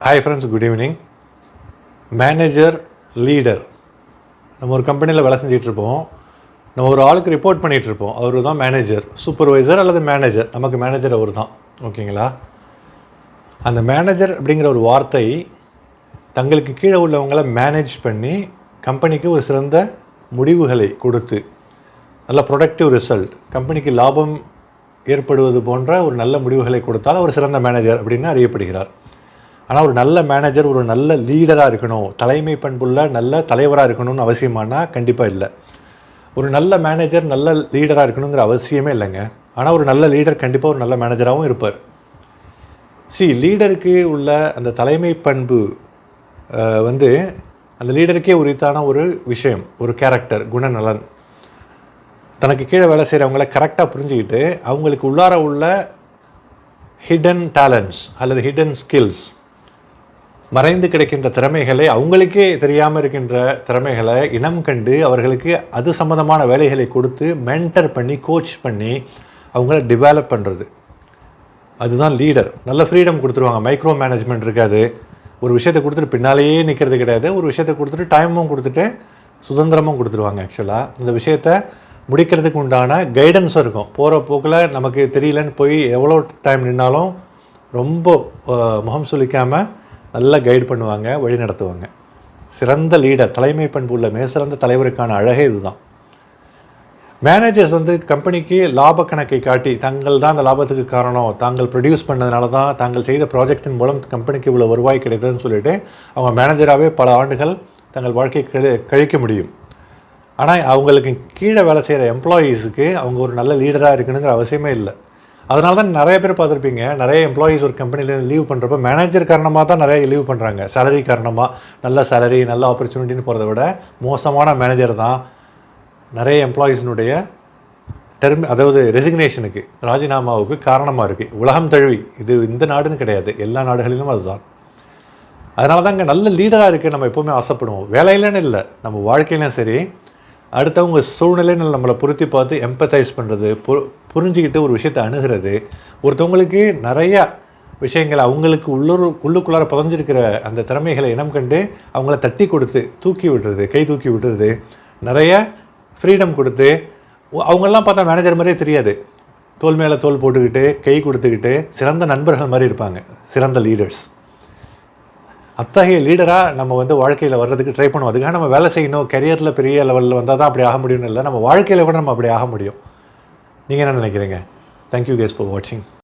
Hi friends, good evening. Manager, leader. நம்ம ஒரு கம்பெனியில் வேலை செஞ்சிட்ருப்போம். நம்ம ஒரு ஆளுக்கு ரிப்போர்ட் பண்ணிகிட்ருப்போம். அவர் தான் மேனேஜர், சூப்பர்வைசர் அல்லது மேனேஜர். நமக்கு மேனேஜர் அவர் தான். ஓகேங்களா? அந்த மேனேஜர் அப்படிங்கிற ஒரு வார்த்தை தங்களுக்கு கீழே உள்ளவங்களை மேனேஜ் பண்ணி கம்பெனிக்கு ஒரு சிறந்த முடிவுகளை கொடுத்து நல்ல ப்ரொடக்டிவ் ரிசல்ட், கம்பெனிக்கு லாபம் ஏற்படுவது போன்ற ஒரு நல்ல முடிவுகளை கொடுத்தால் அவர் சிறந்த மேனேஜர் அப்படின்னு அறியப்படுகிறார். ஆனால் ஒரு நல்ல மேனேஜர் ஒரு நல்ல லீடராக இருக்கணும், தலைமை பண்புள்ள நல்ல தலைவராக இருக்கணும்னு அவசியமானா கண்டிப்பாக இல்லை. ஒரு நல்ல மேனேஜர் நல்ல லீடராக இருக்கணுங்கிற அவசியமே இல்லைங்க. ஆனால் ஒரு நல்ல லீடர் கண்டிப்பாக ஒரு நல்ல மேனேஜராகவும் இருப்பார். லீடருக்கு உள்ள அந்த தலைமை பண்பு அந்த லீடருக்கே உரித்தான ஒரு விஷயம், ஒரு கேரக்டர், குணநலன். தனக்கு கீழே வேலை செய்கிறவங்கள கரெக்டாக புரிஞ்சுக்கிட்டு அவங்களுக்கு உள்ளார உள்ள ஹிடன் டேலண்ட்ஸ் அல்லது ஹிடன் ஸ்கில்ஸ், மறைந்து கிடைக்கின்ற திறமைகளை, அவங்களுக்கே தெரியாமல் இருக்கின்ற திறமைகளை இனம் கண்டு அவர்களுக்கு அது சம்மந்தமான வேலைகளை கொடுத்து மென்டர் பண்ணி கோச் பண்ணி அவங்கள டெவலப் பண்ணுறது, அதுதான் லீடர். நல்ல ஃப்ரீடம் கொடுத்துருவாங்க. மைக்ரோ மேனேஜ்மெண்ட் இருக்காது. ஒரு விஷயத்தை கொடுத்துட்டு பின்னாலேயே நிற்கிறது கிடையாது. ஒரு விஷயத்தை கொடுத்துட்டு டைமும் கொடுத்துட்டு சுதந்திரமும் கொடுத்துருவாங்க. ஆக்சுவலாக இந்த விஷயத்தை முடிக்கிறதுக்கு உண்டான கைடன்ஸும் இருக்கும். போகிற போக்கில் நமக்கு தெரியலன்னு போய் எவ்வளோ டைம் நின்னாலும் ரொம்ப முகம் சுளிக்காமல் நல்லா கைடு பண்ணுவாங்க, வழி நடத்துவாங்க. சிறந்த லீடர், தலைமை பண்பு உள்ள சிறந்த தலைவருக்கான அழகே இதுதான். மேனேஜர்ஸ் கம்பெனிக்கு லாப கணக்கை காட்டி தாங்கள் தான் அந்த லாபத்துக்கு காரணம், தாங்கள் ப்ரொடியூஸ் பண்ணதுனால தான், தாங்கள் செய்த ப்ராஜெக்டின் மூலம் கம்பெனிக்கு இவ்வளோ வருவாய் கிடைத்ததுன்னு சொல்லிட்டு அவங்க மேனேஜராகவே பல ஆண்டுகள் தங்கள் வாழ்க்கை கழிக்க முடியும். ஆனால் அவங்களுக்கு கீழே வேலை செய்கிற எம்ப்ளாயீஸுக்கு அவங்க ஒரு நல்ல லீடராக இருக்கணுங்கிற அவசியமே இல்லை. அதனால தான் நிறைய பேர் பார்த்துருப்பீங்க, நிறைய எம்ப்ளாயீஸ் ஒரு கம்பெனிலேருந்து லீவ் பண்ணுறப்ப மேனேஜர் காரணமாக தான் நிறைய லீவ் பண்ணுறாங்க. சேலரி காரணமாக, நல்ல சேலரி நல்ல ஆப்பர்ச்சுனிட்டின்னு போகிறத விட மோசமான மேனேஜர் தான் நிறைய எம்ப்ளாயீஸினுடைய அதாவது ரெசிக்னேஷனுக்கு, ராஜினாமாவுக்கு காரணமாக இருக்குது. உலகம் தழுவி, இது இந்த நாடுன்னு கிடையாது, எல்லா நாடுகளிலும் அதுதான். அதனால தான் இங்கே நல்ல லீடராக இருக்குது நம்ம எப்போவுமே ஆசைப்படுவோம். வேலையிலன்னு இல்லை, நம்ம வாழ்க்கையிலும் சரி, அடுத்தவங்க சூழ்நிலைன்னு நம்மளை பொருத்தி பார்த்து எம்பத்தைஸ் பண்ணுறது, புரிஞ்சுக்கிட்டு ஒரு விஷயத்தை அணுகிறது, ஒருத்தவங்களுக்கு நிறையா விஷயங்கள் அவங்களுக்கு உள்ளுக்குள்ளார புதஞ்சிருக்கிற அந்த திறமைகளை இனம் கண்டு அவங்கள தட்டி கொடுத்து தூக்கி விடுறது, கை தூக்கி விடுறது, நிறைய ஃப்ரீடம் கொடுத்து. அவங்கெல்லாம் பார்த்தா மேனேஜர் மாதிரியே தெரியாது. தோல் மேலே தோல் போட்டுக்கிட்டு கை கொடுத்துக்கிட்டு சிறந்த நண்பர்கள் மாதிரி இருப்பாங்க சிறந்த லீடர்ஸ். அத்தகைய லீடராக நம்ம வாழ்க்கையில் வர்றதுக்கு ட்ரை பண்ணுவோம். அதுக்காக நம்ம வேலை செய்யணும், கரியரில் பெரிய லெவலில் வந்தால் தான் அப்படி ஆக முடியும்னு இல்லை, நம்ம வாழ்க்கையில் கூட நம்ம அப்படி ஆக முடியும். நீங்கள் என்ன நினைக்கிறீங்க? தேங்க்யூ கைஸ் ஃபார் வாட்சிங்.